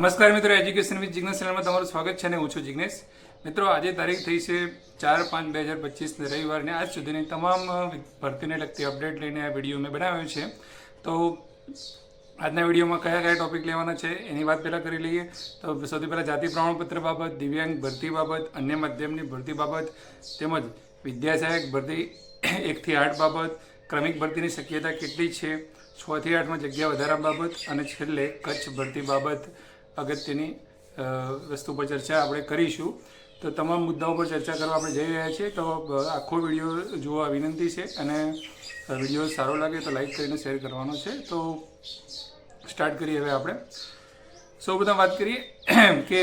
નમસ્કાર મિત્રો, education with Jignesh ચેનલમાં તમારું સ્વાગત છે અને હું છું જિગ્નેશ. મિત્રો, આજે તારીખ થઈ છે 4/5/2025 રવિવારને આજ સુધીની તમામ ભરતીને લગતી અપડેટ લઈને આ વિડીયો મેં બનાવ્યો છે. તો આજના વિડીયોમાં કયા કયા ટોપિક લેવાના છે એની વાત પહેલાં કરી લઈએ. તો સૌથી પહેલાં જાતિ પ્રમાણપત્ર બાબત, દિવ્યાંગ ભરતી બાબત, અન્ય માધ્યમની ભરતી બાબત, તેમજ વિદ્યા સહાયક ભરતી 1 થી 8 બાબત, ક્રમિક ભરતીની શક્યતા કેટલી છે, 6 થી 8માં જગ્યા વધારા બાબત, અને છેલ્લે કચ્છ ભરતી બાબત અગત્યની વસ્તુ પર ચર્ચા આપણે કરીશું. તો તમામ મુદ્દાઓ પર ચર્ચા કરવા આપણે જઈ રહ્યા છીએ. તો આખો વિડીયો જોવા વિનંતી છે અને વિડીયો સારો લાગે તો લાઈક કરીને શેર કરવાનો છે. તો સ્ટાર્ટ કરીએ. હવે આપણે સૌપ્રથમ વાત કરીએ કે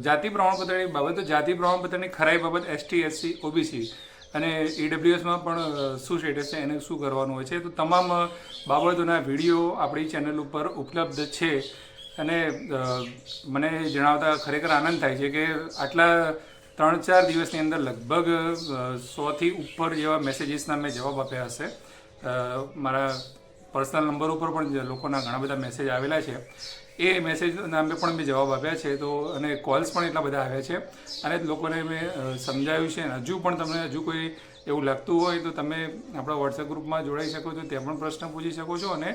જાતિ પ્રમાણપત્રની બાબત. તો જાતિ પ્રમાણપત્રની ખરાઈ બાબત ST SC OBC અને EWSમાં પણ શું સ્ટેટસ છે, એને શું કરવાનું હોય છે, તો તમામ બાબતોના વિડીયો આપણી ચેનલ ઉપર ઉપલબ્ધ છે. અને મને જણાવતા ખરેખર આનંદ થાય છે કે આટલા 3-4 દિવસની અંદર લગભગ 100થી ઉપર જેવા મેસેજીસના મેં જવાબ આપ્યા હશે. મારા પર્સનલ નંબર ઉપર પણ લોકોના ઘણા બધા મેસેજ આવેલા છે. એ મેસેજના પણ મેં જવાબ આપ્યા છે. તો અને કોલ્સ પણ એટલા બધા આવ્યા છે અને લોકોને મેં સમજાવ્યું છે. અને હજુ પણ તમને કોઈ એવું લાગતું હોય તો તમે આપણા વોટ્સએપ ગ્રુપમાં જોડાઈ શકો છો, ત્યાં પણ પ્રશ્ન પૂછી શકો છો અને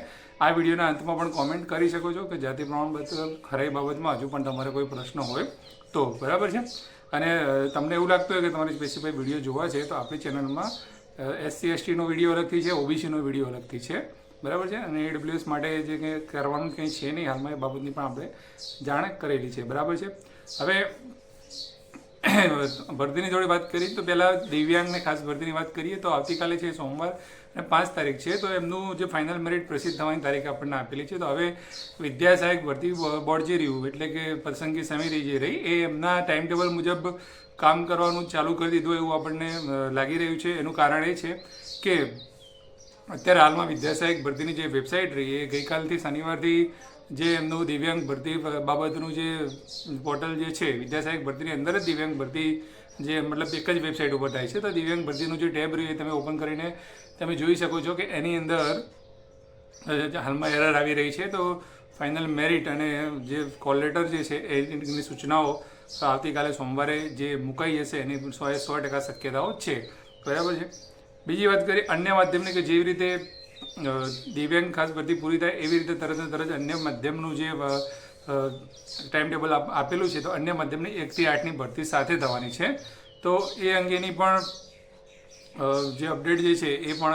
આ વિડીયોના અંતમાં પણ કોમેન્ટ કરી શકો છો કે જાતિ પ્રમાણપત્ર ખરાઈ બાબતમાં હજુ પણ તમારે કોઈ પ્રશ્ન હોય તો. બરાબર છે. અને તમને એવું લાગતું હોય કે તમારે સ્પેસિફિક વિડીયો જોવા છે તો આપણી ચેનલમાં SC STનો વિડીયો અલગથી છે, OBCનો વિડીયો અલગથી છે. બરાબર છે. અને EWS માટે જે કંઈ કરવાનું કંઈ છે નહીં હાલમાં, એ બાબતની પણ આપણે જાણ કરેલી છે. બરાબર છે. હવે ભરતીની જોડે વાત કરીએ તો પહેલાં દિવ્યાંગને ખાસ ભરતીની વાત કરીએ તો આવતીકાલે છે સોમવાર અને 5 તારીખ છે. તો એમનું જે ફાઇનલ મેરિટ પ્રસિદ્ધ થવાની તારીખ આપણને આપેલી છે. તો હવે વિદ્યા સહાયક ભરતી બોર્ડ જે રહ્યું, એટલે કે પસંદગી સમિતિ જે રહી, એ એમના ટાઈમ ટેબલ મુજબ કામ કરવાનું ચાલુ કરી દીધું એવું આપણને લાગી રહ્યું છે. એનું કારણ એ છે કે અત્યારે હાલમાં વિદ્યા સહાયક ભરતીની જે વેબસાઇટ રહી એ ગઈકાલથી શનિવારથી જે એમનું દિવ્યાંગ ભરતી બાબતનું જે પોર્ટલ જે છે, વિદ્યા સહાયક ભરતીની અંદર જ દિવ્યાંગ ભરતી જે મતલબ એક જ વેબસાઇટ ઉપર થાય છે. તો દિવ્યાંગ ભરતીનું જે ટેબ રહ્યું એ તમે ઓપન કરીને તમે જોઈ શકો છો કે એની અંદર હાલમાં એરર આવી રહી છે. તો ફાઇનલ મેરિટ અને જે કોલ લેટર જે છે એની સૂચનાઓ આવતીકાલે સોમવારે જે મુકાઈ જશે એની 100% શક્યતાઓ છે. બરાબર છે. બીજી વાત કરીએ અન્ય માધ્યમની, કે જેવી રીતે દિવ્યાંગ ખાસ ભરતી પૂરી થાય એવી રીતે તરત અન્ય માધ્યમનું જે ટાઈમ ટેબલ આપેલું છે તો અન્ય માધ્યમની 1 થી 8ની ભરતી સાથે થવાની છે. તો એ અંગેની પણ જે અપડેટ જે છે એ પણ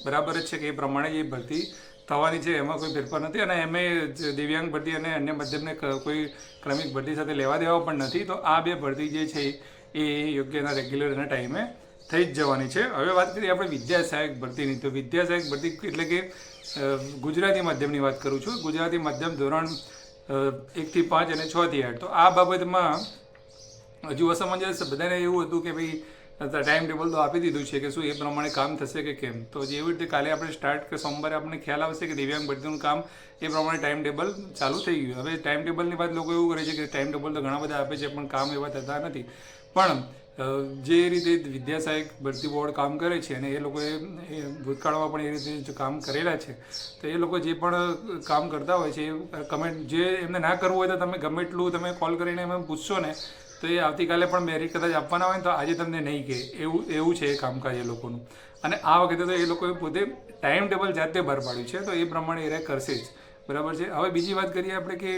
બરાબર જ છે કે એ પ્રમાણે એ ભરતી થવાની છે, એમાં કોઈ ફેરફાર નથી. અને એમે દિવ્યાંગ ભરતી અને અન્ય માધ્યમને કોઈ ક્રમિક ભરતી સાથે લેવા દેવા પણ નથી. તો આ બે ભરતી જે છે એ યોગ્યના રેગ્યુલર એના ટાઈમે થઈ જ જવાની છે. હવે વાત કરીએ આપણે વિદ્યા સહાયક ભરતીની. તો વિદ્યા સહાયક ભરતી એટલે કે ગુજરાતી માધ્યમની વાત કરું છું. ગુજરાતી માધ્યમ ધોરણ 1 થી 5 અને 6 થી 8. તો આ બાબતમાં હજુ અસમંજસ બધાને એવું હતું કે ભાઈ ટાઈમ ટેબલ તો આપી દીધું છે કે શું એ પ્રમાણે કામ થશે કે કેમ. તો જેવી રીતે કાલે આપણે સ્ટાર્ટ કે સોમવારે આપણને ખ્યાલ આવશે કે દિવ્યાંગ ભરતીનું કામ એ પ્રમાણે ટાઈમ ટેબલ ચાલુ થઈ ગયું. હવે ટાઈમ ટેબલની વાત લોકો એવું કરે છે કે ટાઈમ ટેબલ તો ઘણા બધા આપે છે પણ કામ એવા થતા નથી. પણ જે રીતે વિદ્યા સહાયક ભરતી બોર્ડ કામ કરે છે અને એ લોકોએ ભૂતકાળમાં પણ એ રીતે કામ કરેલા છે, તો એ લોકો જે પણ કામ કરતા હોય છે એ કમેન્ટ જે એમને ના કરવું હોય તો તમે ગમે એટલું તમે કોલ કરીને એમ પૂછશો ને તો એ આવતીકાલે પણ મેરિટ કદાચ આપવાના હોય ને તો આજે તમને નહીં કહે. એવું છે એ કામકાજ એ લોકોનું. અને આ વખતે તો એ લોકોએ પોતે ટાઈમ ટેબલ જાતે બહાર પાડ્યું છે, તો એ પ્રમાણે એ કરશે જ. બરાબર છે. હવે બીજી વાત કરીએ આપણે કે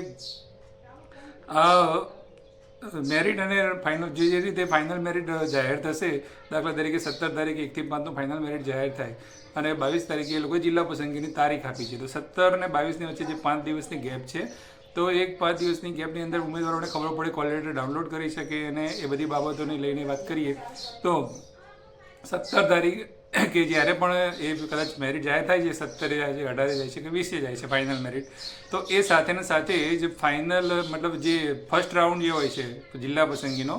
મેરિટ અને ફાઇનલ જે રીતે ફાઇનલ મેરિટ જાહેર થશે, દાખલા તરીકે 17 તારીખે 1 થી 5નું ફાઇનલ મેરિટ જાહેર થાય અને 22 તારીખે એ લોકોએ જિલ્લા પસંદગીની તારીખ આપી છે. તો 17 અને 22ની વચ્ચે જે 5 દિવસની ગેપ છે, તો 5 દિવસની ગેપની અંદર ઉમેદવારોને ખબર પડે, કોલ લેટર ડાઉનલોડ કરી શકે અને એ બધી બાબતોને લઈને વાત કરીએ તો 17 તારીખ કે જ્યારે પણ એ કદાચ મેરિટ જાહેર થાય છે, 17 જાય છે, 18 જાય છે કે 20 જાય છે ફાઇનલ મેરિટ, તો એ સાથેને સાથે જે ફાઇનલ મતલબ જે ફર્સ્ટ રાઉન્ડ જે હોય છે જિલ્લા પસંદગીનો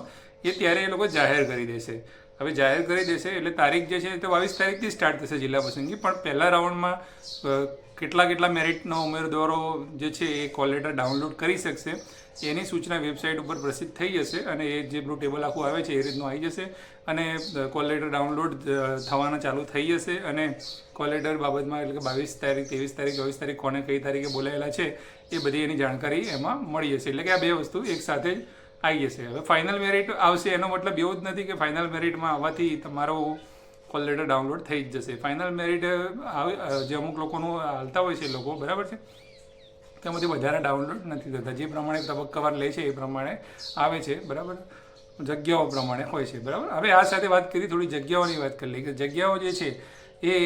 એ ત્યારે એ લોકો જાહેર કરી દેશે. હવે જાહેર કરી દેશે એટલે તારીખ જે છે તો 22 તારીખથી સ્ટાર્ટ થશે જિલ્લા પસંદગી. પણ પહેલા રાઉન્ડમાં કેટલા મેરિટના ઉમેદવારો જે છે એ કોલ લેટર ડાઉનલોડ કરી શકશે એની સૂચના વેબસાઇટ ઉપર પ્રસિદ્ધ થઈ જશે અને એ જે બ્લુ ટેબલ આખું આવે છે એ રીતનું આવી જશે અને કોલ લેટર ડાઉનલોડ થવાના ચાલુ થઈ જશે અને કોલ લેટર બાબતમાં એટલે કે 22 તારીખ 23 તારીખ 24 તારીખ કોને કઈ તારીખે બોલાયેલા છે એ બધી એની જાણકારી એમાં મળી જશે. એટલે કે આ બે વસ્તુ એકસાથે જ આવી જશે. હવે ફાઇનલ મેરિટ આવશે એનો મતલબ એવું જ નથી કે ફાઇનલ મેરિટમાં આવવાથી તમારો કોલ લેટર ડાઉનલોડ થઈ જ જશે. ફાઇનલ મેરિટ જે અમુક લોકોનું હાલતા હોય છે લોકો, બરાબર છે, તેમાંથી વધારે ડાઉનલોડ નથી થતા. જે પ્રમાણે તબક્કાવાર લે છે એ પ્રમાણે આવે છે, બરાબર, જગ્યાઓ પ્રમાણે હોય છે, બરાબર. હવે આ સાથે વાત કરી, થોડી જગ્યાઓની વાત કરી લઈએ કે જગ્યાઓ જે છે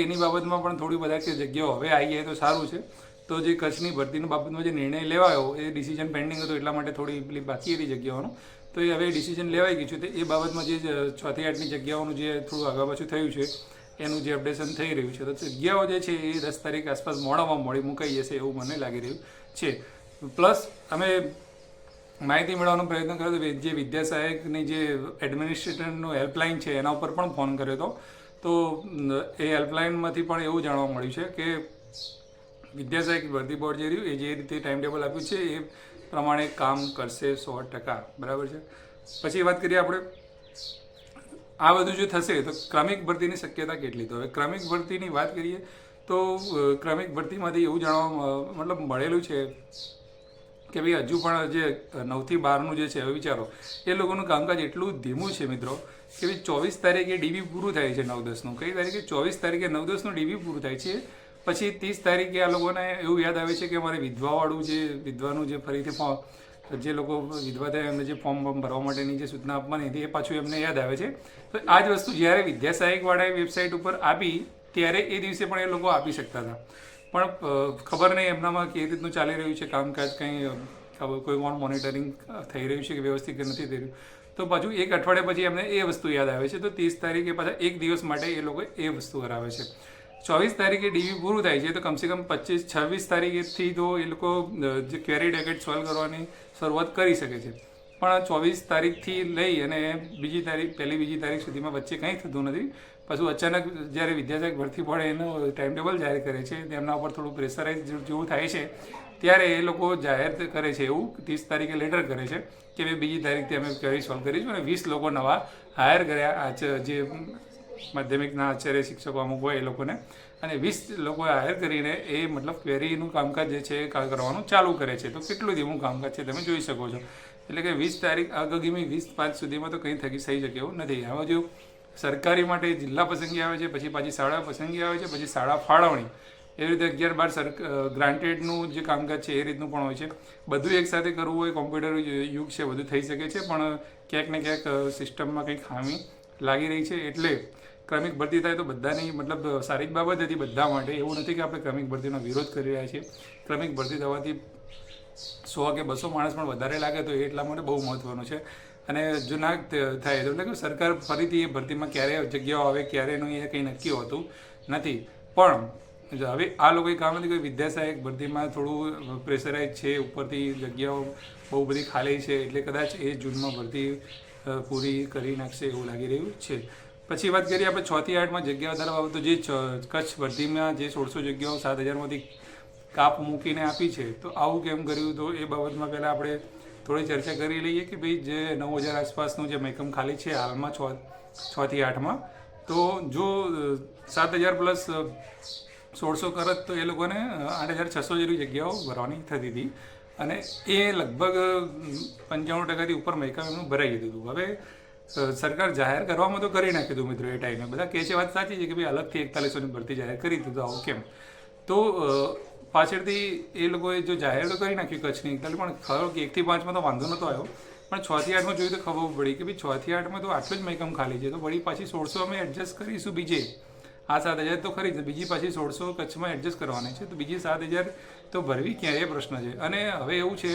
એની બાબતમાં પણ થોડી બધા કે જગ્યાઓ હવે આવી જાય તો સારું છે. તો જે કચ્છની ભરતીની બાબતમાં જે નિર્ણય લેવાયો એ ડિસિઝન પેન્ડિંગ હતો એટલા માટે થોડી પેલી બાકી હતી જગ્યાઓનું, તો એ હવે ડિસિઝન લેવાઈ ગયું છે. તો એ બાબતમાં જે 6 થી 8ની જગ્યાઓનું જે થોડું આગળ પાછું થયું છે એનું જે અપડેશન થઈ રહ્યું છે, તો જગ્યાઓ જે છે એ 10 તારીખ આસપાસ મોડામાં મુકાઈ જશે એવું મને લાગી રહ્યું છે. પ્લસ અમે માહિતી મેળવવાનો પ્રયત્ન કર્યો હતો, જે વિદ્યા સહાયકની જે એડમિનિસ્ટ્રેટરનો હેલ્પલાઇન છે એના ઉપર પણ ફોન કર્યો હતો. તો એ હેલ્પલાઇનમાંથી પણ એવું જાણવા મળ્યું છે કે વિદ્યા સહાયક ભરતી બોર્ડ જે રહ્યું એ જે રીતે ટાઈમ ટેબલ આપ્યું છે એ પ્રમાણે કામ કરશે 100%, બરાબર છે. પછી વાત કરીએ આપણે આ બધું જો થશે તો ક્રમિક ભરતીની શક્યતા કેટલી. તો હવે ક્રમિક ભરતીની વાત કરીએ તો ક્રમિક ભરતીમાંથી એવું જાણવા મતલબ મળેલું છે કે ભાઈ હજુ પણ જે 9 થી 12નું જે છે, હવે વિચારો એ લોકોનું કામકાજ એટલું ધીમું છે મિત્રો કે ભાઈ 24 તારીખે ડીબી પૂરું થાય છે 9-10નું. કઈ તારીખે? 24 તારીખે 9-10નું ડીબી પૂરું થાય છે. પછી 30 તારીખે આ લોકોને એવું યાદ આવે છે કે અમારે વિધવાવાળું જે વિધવાનું જે ફરીથી ફોર્મ, જે લોકો વિધવા થયા એમને જે ફોર્મ ભરવા માટેની જે સૂચના આપવાની હતી એ પાછું એમને યાદ આવે છે. તો આ જ વસ્તુ જ્યારે વિદ્યા સહાયકવાળાએ વેબસાઇટ ઉપર આપી ત્યારે એ દિવસે પણ એ લોકો આપી શકતા હતા, પણ ખબર નહીં એમનામાં કેવી રીતનું ચાલી રહ્યું છે કામકાજ, કંઈ કોઈ કોણ મોનિટરિંગ થઈ રહ્યું છે કે વ્યવસ્થિત નથી થઈ રહ્યું. તો પાછું એક અઠવાડિયા પછી એમને એ વસ્તુ યાદ આવે છે. તો 30 તારીખે પાછા એક દિવસ માટે એ લોકો એ વસ્તુ કરાવે છે. 24 તારીખે ડીવી પૂરું થાય છે તો કમસે કમ 25-26 તારીખેથી તો એ લોકો જે ક્વેરી ડેકેટ સોલ્વ કરવાની શરૂઆત કરી શકે છે. પણ 24 તારીખથી લઈ અને બીજી તારીખ સુધીમાં વચ્ચે કંઈ થતું નથી. પાછું અચાનક જ્યારે વિદ્યાસહાયક ભરતી પડે એનું ટાઈમ ટેબલ જાહેર કરે છે, તેમના ઉપર થોડું પ્રેશરાઇઝ જેવું થાય છે, ત્યારે એ લોકો જાહેર કરે છે એવું 30 તારીખે લેટર કરે છે કે ભાઈ બીજી તારીખથી અમે ક્વેરી સોલ્વ કરીશું. અને 20 લોકો નવા હાયર કર્યા જે માધ્યમિકના આચાર્ય શિક્ષકો અમુક હોય એ લોકોને, અને 20 લોકોએ હાયર કરીને એ મતલબ ક્વેરીનું કામકાજ જે છે એ કરવાનું ચાલુ કરે છે. તો કેટલું ધીમું કામકાજ છે તમે જોઈ શકો છો. એટલે કે 20 તારીખ આગામી 20-5 સુધીમાં તો કંઈ થઈ શકે એવું નથી. આમાં જો સરકારી માટે જિલ્લા પસંદગી આવે છે, પછી પાછી શાળા પસંદગી આવે છે, પછી શાળા ફાળવણી, એવી રીતે 11-12 ગ્રાન્ટેડનું જે કામકાજ છે એ રીતનું પણ હોય છે. બધું એકસાથે કરવું હોય, કોમ્પ્યુટર યુગ છે, બધું થઈ શકે છે, પણ ક્યાંક ને ક્યાંક સિસ્ટમમાં કંઈક ખામી લાગી રહી છે. એટલે ક્રમિક ભરતી થાય તો બધાની મતલબ સારી જ બાબત હતી બધા માટે. એવું નથી કે આપણે ક્રમિક ભરતીનો વિરોધ કરી રહ્યા છીએ. ક્રમિક ભરતી થવાથી 100 કે 200 માણસ પણ વધારે લાગે તો એટલા માટે બહુ મહત્ત્વનું છે. અને જો ના થાય તો એટલે કે સરકાર ફરીથી એ ભરતીમાં ક્યારે જગ્યાઓ આવે ક્યારે નહીં એ કંઈ નક્કી હોતું નથી. પણ હવે આ લોકોએ કામ નથી, કોઈ વિદ્યા સહાયક ભરતીમાં થોડું પ્રેશરાઇઝ છે, ઉપરથી જગ્યાઓ બહુ બધી ખાલી છે, એટલે કદાચ એ જૂનમાં ભરતી પૂરી કરી નાખશે એવું લાગી રહ્યું છે. પછી વાત કરીએ આપણે 6 થી 8માં જગ્યા વધારવા બાબત. તો જે કચ્છ ભરતીમાં જે 1600 જગ્યાઓ 7000માંથી કાપ મૂકીને આપી છે, તો આવું કેમ કર્યું? તો એ બાબતમાં પહેલાં આપણે થોડી ચર્ચા કરી લઈએ કે ભાઈ જે 9000 આસપાસનું જે મહેકમ ખાલી છે હાલમાં 6 થી 8માં, તો જો 7000 પ્લસ 1600 કરત તો એ લોકોને 8600 જેવી જગ્યાઓ ભરવાની થતી હતી, અને એ લગભગ 95% ઉપર મહેકમ એમનું ભરાઈ જતું હતું. હવે સરકાર જાહેર કરવામાં તો કરી નાખ્યું હતું મિત્રો. એ ટાઈમે બધા કહે છે, વાત સાચી છે કે ભાઈ અલગથી 4100ની ભરતી જાહેર કરી દીધું. આવું કેમ? તો પાછળથી એ લોકોએ જો જાહેર તો કરી નાખ્યું કચ્છની, પણ ખરો કે 1 થી 5માં તો વાંધો નહોતો આવ્યો, પણ 6 થી 8માં જોયું તો ખબર પડી કે ભાઈ 6 થી 8માં તો આટલું જ મહેકમ ખાલી છે, તો વળી પાછી 1600 અમે એડજસ્ટ કરીશું. બીજે આ 7000 તો ખરી જ, બીજી પાછી 1600 કચ્છમાં એડજસ્ટ કરવાની છે, તો બીજી 7000 તો ભરવી ક્યાં એ પ્રશ્ન છે. અને હવે એવું છે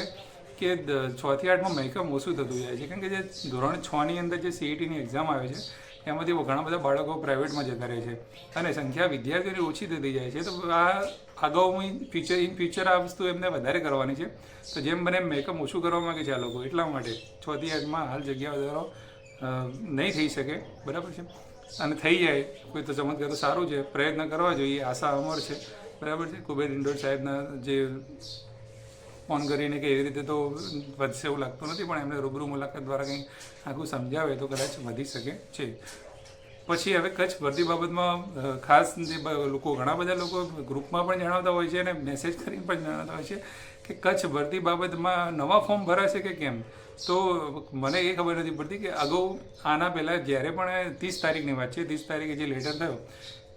કે 6 થી 8માં મહેકમ ઓછું થતું જાય છે, કારણ કે જે ધોરણ 6ની અંદર જે CETની એક્ઝામ આવે છે એમાંથી ઘણા બધા બાળકો પ્રાઇવેટમાં જતા રહે છે, અને સંખ્યા વિદ્યાર્થીઓની ઓછી થતી જાય છે. તો આ અગાઉ ઇન ફ્યુચર આ વસ્તુ એમને વધારે કરવાની છે. તો જેમ બને મહેકમ ઓછું કરવા માગે છે આ લોકો, એટલા માટે 6 થી 8માં હાલ જગ્યા વધારો નહીં થઈ શકે, બરાબર છે. અને થઈ જાય કોઈ તો ચમત્કાર તો સારું છે, પ્રયત્ન કરવા જોઈએ, આશા અમર છે, બરાબર છે. કુબેર ઇન્ડોર સાહેબના જે ફોન કરીને કે એવી રીતે તો વધશે એવું લાગતું નથી, પણ એમને રૂબરૂ મુલાકાત દ્વારા કંઈ આખું સમજાવે તો કદાચ વધી શકે છે. પછી હવે કચ્છ ભરતી બાબતમાં ખાસ જે લોકો ઘણા બધા લોકો ગ્રુપમાં પણ જણાવતા હોય છે અને મેસેજ કરીને પણ જણાવતા હોય છે કે કચ્છ ભરતી બાબતમાં નવા ફોર્મ ભરાશે કે કેમ. તો મને એ ખબર નથી પડતી કે અગાઉ આના પહેલાં જ્યારે પણ 30 તારીખની વાત છે, 30 તારીખે જે લેટર થયો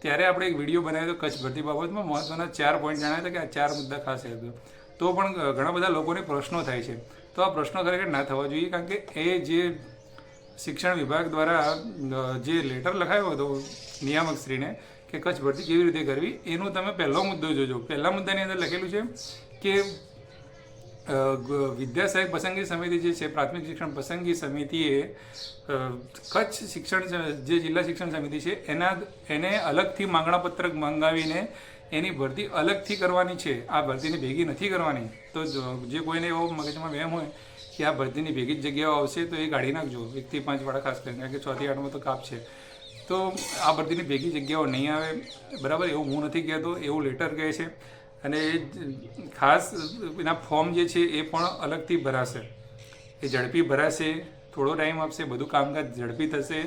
ત્યારે આપણે એક વિડીયો બનાવ્યો હતો કચ્છ ભરતી બાબતમાં મહત્ત્વના 4 પોઈન્ટ જણાવ્યા હતા કે આ 4 મુદ્દા ખાસ હતો. તો પણ ઘણા બધા લોકોને પ્રશ્નો થાય છે. તો આ પ્રશ્નો ખરેખર ના થવા જોઈએ, કારણ કે એ જે શિક્ષણ વિભાગ દ્વારા જે લેટર લખાયો હતો નિયામકશ્રીને કે કચ્છ ભરતી કેવી રીતે કરવી, એનો તમે પહેલો મુદ્દો જોજો. પહેલા મુદ્દાની અંદર લખેલું છે કે વિદ્યા સહાયક પસંદગી સમિતિ જે છે, પ્રાથમિક શિક્ષણ પસંદગી સમિતિએ કચ્છ શિક્ષણ જે જિલ્લા શિક્ષણ સમિતિ છે એને અલગથી માંગણાપત્રક મંગાવીને એની ભરતી અલગથી કરવાની છે, આ ભરતીની ભેગી નથી કરવાની. તો જે કોઈને એવો મગજમાં વહેમ હોય કે આ ભરતીની ભેગી જ જગ્યાઓ આવશે તો એ કાઢી નાખજો, 1 થી 5 વાળા ખાસ કરીને, કારણ કે 6 થી 8માં તો કાપ છે. તો આ ભરતીની ભેગી જગ્યાઓ નહીં આવે, બરાબર, એવું હું નથી કહેતો, એવું લેટર કહે છે. અને એ ખાસ એના ફોર્મ જે છે એ પણ અલગથી ભરાશે, એ ઝડપી ભરાશે, થોડો ટાઈમ આપશે, બધું કામકાજ ઝડપી થશે,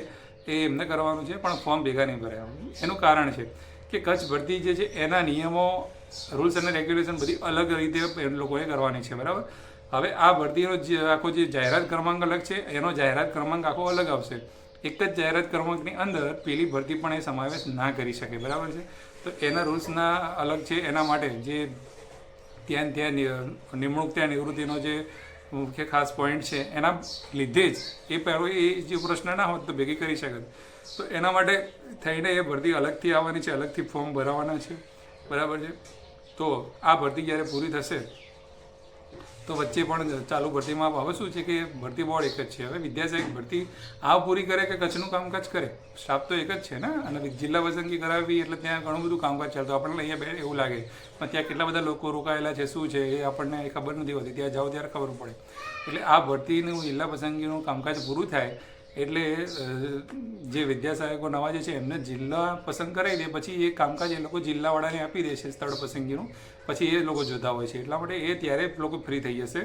એ એમને કરવાનું છે, પણ ફોર્મ ભેગા નહીં ભરાય. એનું કારણ છે કે કચ્છ ભરતી જે છે એના નિયમો, રૂલ્સ અને રેગ્યુલેશન બધી અલગ રીતે એ લોકોએ કરવાની છે, બરાબર. હવે આ ભરતીનો જે આખો જે જાહેરાત ક્રમાંક અલગ છે, એનો જાહેરાત ક્રમાંક આખો અલગ આવશે. એક જ જાહેરાત ક્રમાંકની અંદર પેલી ભરતી પણ એ સમાવેશ ના કરી શકે, બરાબર છે. તો એના રૂલ્સના અલગ છે. એના માટે જે ત્યાં નિમણૂક ત્યાં નિવૃત્તિનો જે મુખ્ય ખાસ પોઈન્ટ છે એના લીધે જ એ પહેલો એ જે પ્રશ્ન ના હોત તો ભેગી કરી શકે. તો એના માટે થઈને એ ભરતી અલગથી આવવાની છે, અલગથી ફોર્મ ભરાવાના છે, બરાબર છે. તો આ ભરતી જ્યારે પૂરી થશે તો વચ્ચે પણ ચાલુ ભરતીમાં હવે શું છે કે ભરતી બોર્ડ એક જ છે. હવે વિદ્યા સહાયક ભરતી આ પૂરી કરે કે કચ્છનું કામકાજ કરે, સ્ટાફ તો એક જ છે ને. અને જિલ્લા પસંદગી કરાવવી એટલે ત્યાં ઘણું બધું કામકાજ ચાલતું, આપણને અહીંયા એવું લાગે પણ ત્યાં કેટલા બધા લોકો રોકાયેલા છે, શું છે એ આપણને ખબર નથી હોતી, ત્યાં જાઓ ત્યારે ખબર પડે. એટલે આ ભરતીનું જિલ્લા પસંદગીનું કામકાજ પૂરું થાય એટલે જે વિદ્યા સહાયકો નવા જે છે એમને જિલ્લા પસંદ કરાવી દે, પછી એ કામકાજ એ લોકો જિલ્લાવાળાને આપી દે છે સ્થળ પસંદગીનું, પછી એ લોકો જોતા હોય છે. એટલા માટે એ ત્યારે લોકો ફ્રી થઈ જશે,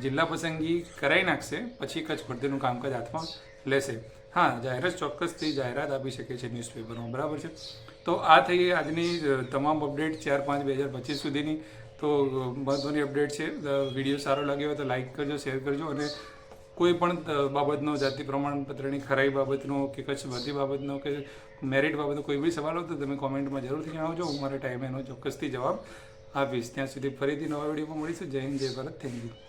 જિલ્લા પસંદગી કરાવી નાખશે, પછી કચ્છ ભરતીનું કામકાજ હાથમાં લેશે. હા, જાહેરાત ચોક્કસથી જાહેરાત આપી શકે છે ન્યૂઝપેપરમાં, બરાબર છે. તો આ થઈ આજની તમામ અપડેટ 4/5/2025 સુધીની. તો મહત્ત્વની અપડેટ છે. વિડીયો સારો લાગ્યો હોય તો લાઇક કરજો, શેર કરજો, અને કોઈ પણ બાબતનો, જાતિ પ્રમાણપત્રની ખરાઈ બાબતનો કે કચ્છ ભરતી બાબતનો કે મેરિટ બાબતનો કોઈ બી સવાલ હોય તો તમે કોમેન્ટમાં જરૂરથી જણાવજો. હું મારા ટાઈમે એનો ચોક્કસથી જવાબ આપીશ. ત્યાં સુધી ફરીથી નવા વિડીયોમાં મળીશું. જય હિન્દ, જય ભારત, થેન્ક યુ.